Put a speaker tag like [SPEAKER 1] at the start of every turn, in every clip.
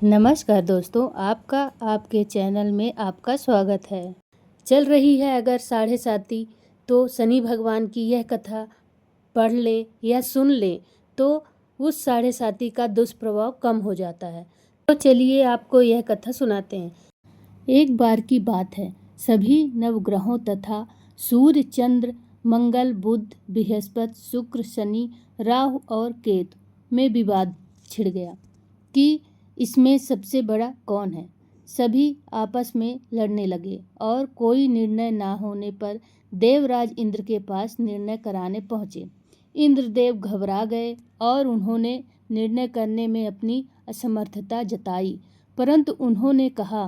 [SPEAKER 1] नमस्कार दोस्तों, आपका आपके चैनल में आपका स्वागत है। चल रही है अगर साढ़े साती, तो शनि भगवान की यह कथा पढ़ ले या सुन ले तो उस साढ़े साती का दुष्प्रभाव कम हो जाता है। तो चलिए आपको यह कथा सुनाते हैं। एक बार की बात है, सभी नवग्रहों तथा सूर्य, चंद्र, मंगल, बुध, बृहस्पति, शुक्र, शनि, राहु और केतु में विवाद छिड़ गया कि इसमें सबसे बड़ा कौन है। सभी आपस में लड़ने लगे और कोई निर्णय ना होने पर देवराज इंद्र के पास निर्णय कराने पहुँचे। इंद्रदेव घबरा गए और उन्होंने निर्णय करने में अपनी असमर्थता जताई, परंतु उन्होंने कहा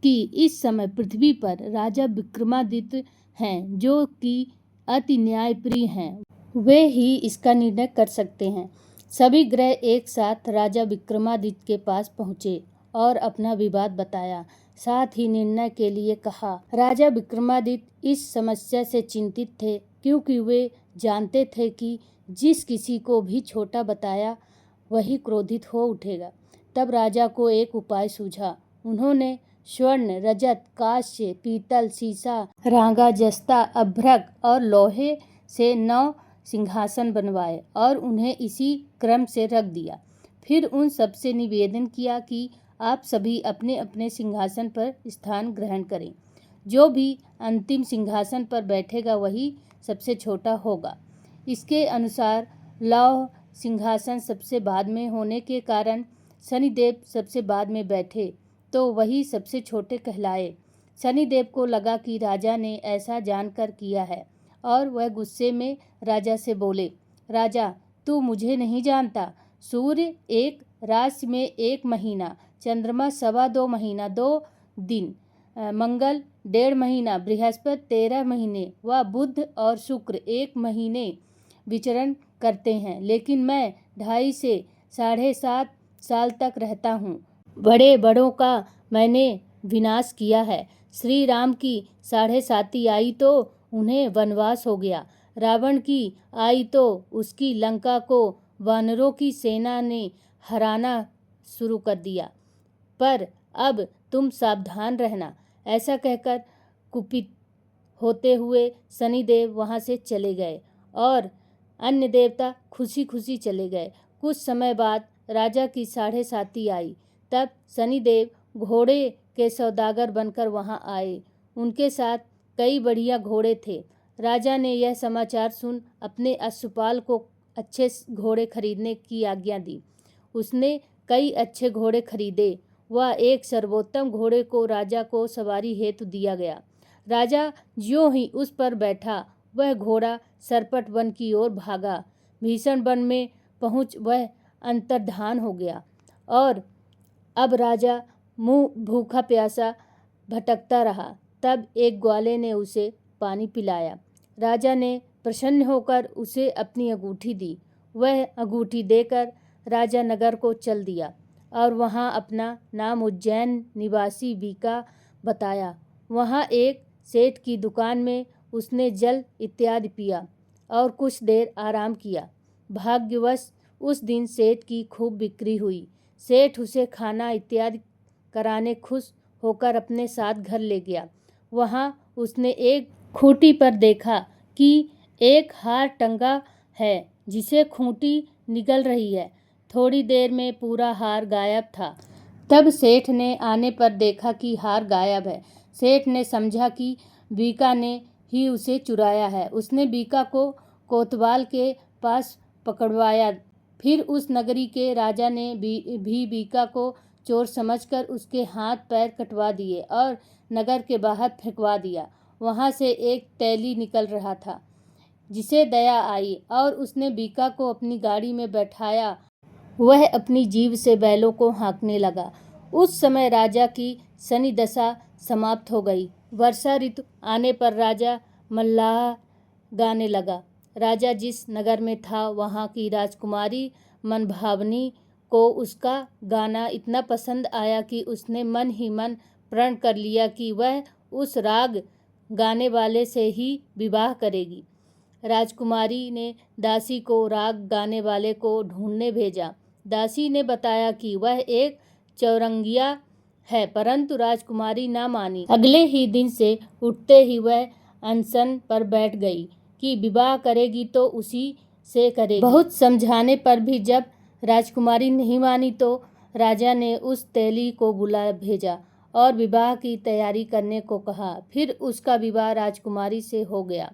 [SPEAKER 1] कि इस समय पृथ्वी पर राजा विक्रमादित्य हैं, जो कि अति न्यायप्रिय हैं। वे ही इसका निर्णय कर सकते हैं। सभी ग्रह एक साथ राजा विक्रमादित्य के पास पहुँचे और अपना विवाद बताया, साथ ही निर्णय के लिए कहा। राजा विक्रमादित्य इस समस्या से चिंतित थे, क्योंकि वे जानते थे कि जिस किसी को भी छोटा बताया वही क्रोधित हो उठेगा। तब राजा को एक उपाय सूझा। उन्होंने स्वर्ण, रजत, कांस्य, पीतल, सीसा, रांगा, जस्ता, अभ्रक और लोहे से 9 सिंहासन बनवाए और उन्हें इसी क्रम से रख दिया। फिर उन सबसे निवेदन किया कि आप सभी अपने अपने सिंहासन पर स्थान ग्रहण करें। जो भी अंतिम सिंहासन पर बैठेगा वही सबसे छोटा होगा। इसके अनुसार लौह सिंहासन सबसे बाद में होने के कारण शनिदेव सबसे बाद में बैठे, तो वही सबसे छोटे कहलाए। शनिदेव को लगा कि राजा ने ऐसा जानकर किया है और वह गुस्से में राजा से बोले, राजा, तू मुझे नहीं जानता। सूर्य एक राशि में 1 महीना, चंद्रमा 2.25 महीना 2 दिन, मंगल 1.5 महीना, बृहस्पति 13 महीने व बुध और शुक्र 1 महीने विचरण करते हैं, लेकिन मैं 2.5 से 7.5 साल तक रहता हूँ। बड़े बड़ों का मैंने विनाश किया है। श्री राम की 7.5 आई तो उन्हें वनवास हो गया। रावण की आई तो उसकी लंका को वानरों की सेना ने हराना शुरू कर दिया। पर अब तुम सावधान रहना। ऐसा कहकर कुपित होते हुए शनिदेव वहाँ से चले गए और अन्य देवता खुशी खुशी चले गए। कुछ समय बाद राजा की 7.5 आई। तब शनिदेव घोड़े के सौदागर बनकर वहाँ आए। उनके साथ कई बढ़िया घोड़े थे। राजा ने यह समाचार सुन अपने अश्वपाल को अच्छे घोड़े खरीदने की आज्ञा दी। उसने कई अच्छे घोड़े खरीदे। वह एक सर्वोत्तम घोड़े को राजा को सवारी हेतु दिया गया। राजा ज्यों ही उस पर बैठा, वह घोड़ा सरपट वन की ओर भागा। भीषण वन में पहुँच वह अंतर्धान हो गया और अब राजा मुँह भूखा प्यासा भटकता रहा। तब एक ग्वाले ने उसे पानी पिलाया। राजा ने प्रसन्न होकर उसे अपनी अंगूठी दी। वह अंगूठी देकर राजा नगर को चल दिया और वहाँ अपना नाम उज्जैन निवासी बीका बताया। वहाँ एक सेठ की दुकान में उसने जल इत्यादि पिया और कुछ देर आराम किया। भाग्यवश उस दिन सेठ की खूब बिक्री हुई। सेठ उसे खाना इत्यादि कराने खुश होकर अपने साथ घर ले गया। वहाँ उसने एक खूंटी पर देखा कि एक हार टंगा है, जिसे खूंटी निगल रही है। थोड़ी देर में पूरा हार गायब था। तब सेठ ने आने पर देखा कि हार गायब है। सेठ ने समझा कि बीका ने ही उसे चुराया है। उसने बीका को कोतवाल के पास पकड़वाया। फिर उस नगरी के राजा ने भी बीका को चोर समझकर उसके हाथ पैर कटवा दिए और नगर के बाहर फेंकवा दिया। वहाँ से एक तैली निकल रहा था, जिसे दया आई और उसने बीका को अपनी गाड़ी में बैठाया। वह अपनी जीभ से बैलों को हाँकने लगा। उस समय राजा की शनि दशा समाप्त हो गई। वर्षा ऋतु आने पर राजा मल्लाह गाने लगा। राजा जिस नगर में था, वहाँ की राजकुमारी मनभावनी को उसका गाना इतना पसंद आया कि उसने मन ही मन प्रण कर लिया कि वह उस राग गाने वाले से ही विवाह करेगी। राजकुमारी ने दासी को राग गाने वाले को ढूंढने भेजा। दासी ने बताया कि वह एक चौरंगिया है, परंतु राजकुमारी ना मानी। अगले ही दिन से उठते ही वह अनशन पर बैठ गई कि विवाह करेगी तो उसी से करेगी। बहुत समझाने पर भी जब राजकुमारी नहीं मानी तो राजा ने उस तेली को बुला भेजा और विवाह की तैयारी करने को कहा। फिर उसका विवाह राजकुमारी से हो गया।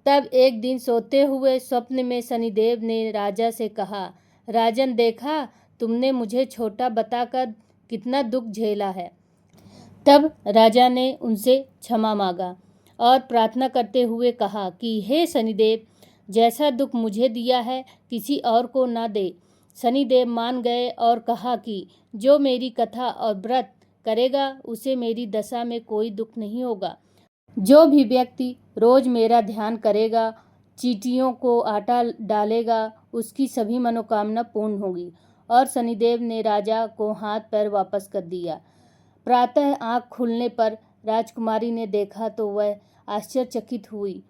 [SPEAKER 1] तब एक दिन सोते हुए स्वप्न में शनिदेव ने राजा से कहा, राजन, देखा तुमने मुझे छोटा बताकर कितना दुख झेला है। तब राजा ने उनसे क्षमा मांगा और प्रार्थना करते हुए कहा कि हे शनिदेव, जैसा दुख मुझे दिया है किसी और को ना दे। शनिदेव मान गए और कहा कि जो मेरी कथा और व्रत करेगा उसे मेरी दशा में कोई दुख नहीं होगा। जो भी व्यक्ति रोज मेरा ध्यान करेगा, चींटियों को आटा डालेगा, उसकी सभी मनोकामना पूर्ण होगी। और शनिदेव ने राजा को हाथ पैर वापस कर दिया। प्रातः आँख खुलने पर राजकुमारी ने देखा तो वह आश्चर्यचकित हुई।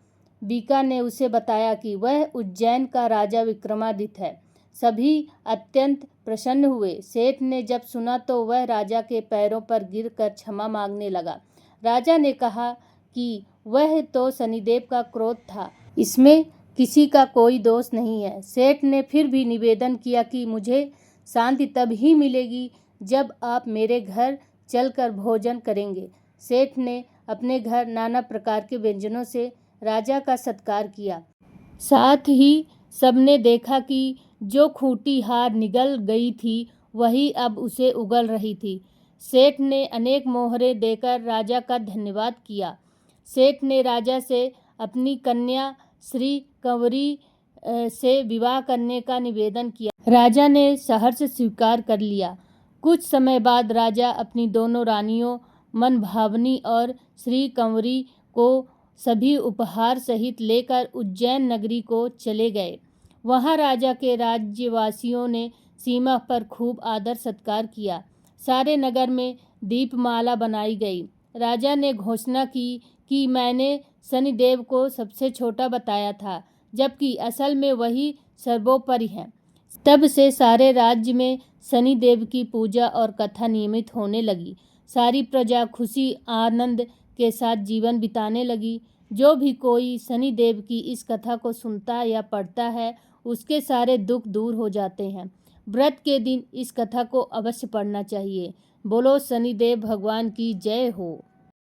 [SPEAKER 1] बीका ने उसे बताया कि वह उज्जैन का राजा विक्रमादित्य है। सभी अत्यंत प्रसन्न हुए। सेठ ने जब सुना तो वह राजा के पैरों पर गिरकर क्षमा मांगने लगा। राजा ने कहा कि वह तो शनिदेव का क्रोध था, इसमें किसी का कोई दोष नहीं है। सेठ ने फिर भी निवेदन किया कि मुझे शांति तब ही मिलेगी जब आप मेरे घर चलकर भोजन करेंगे। सेठ ने अपने घर नाना प्रकार के व्यंजनों से राजा का सत्कार किया। साथ ही सबने देखा कि जो खूंटी हार निगल गई थी वही अब उसे उगल रही थी। सेठ ने अनेक मोहरे देकर राजा का धन्यवाद किया। सेठ ने राजा से अपनी कन्या श्री कंवरी से विवाह करने का निवेदन किया। राजा ने सहर्ष स्वीकार कर लिया। कुछ समय बाद राजा अपनी दोनों रानियों मनभावनी और श्री कंवरी को सभी उपहार सहित लेकर उज्जैन नगरी को चले गए। वहां राजा के राज्यवासियों ने सीमा पर खूब आदर सत्कार किया। सारे नगर में दीपमाला बनाई गई। राजा ने घोषणा की कि मैंने शनिदेव को सबसे छोटा बताया था, जबकि असल में वही सर्वोपरि है। तब से सारे राज्य में शनिदेव की पूजा और कथा नियमित होने लगी। सारी प्रजा खुशी आनंद के साथ जीवन बिताने लगी। जो भी कोई शनिदेव की इस कथा को सुनता या पढ़ता है उसके सारे दुख दूर हो जाते हैं। व्रत के दिन इस कथा को अवश्य पढ़ना चाहिए। बोलो शनिदेव भगवान की जय हो।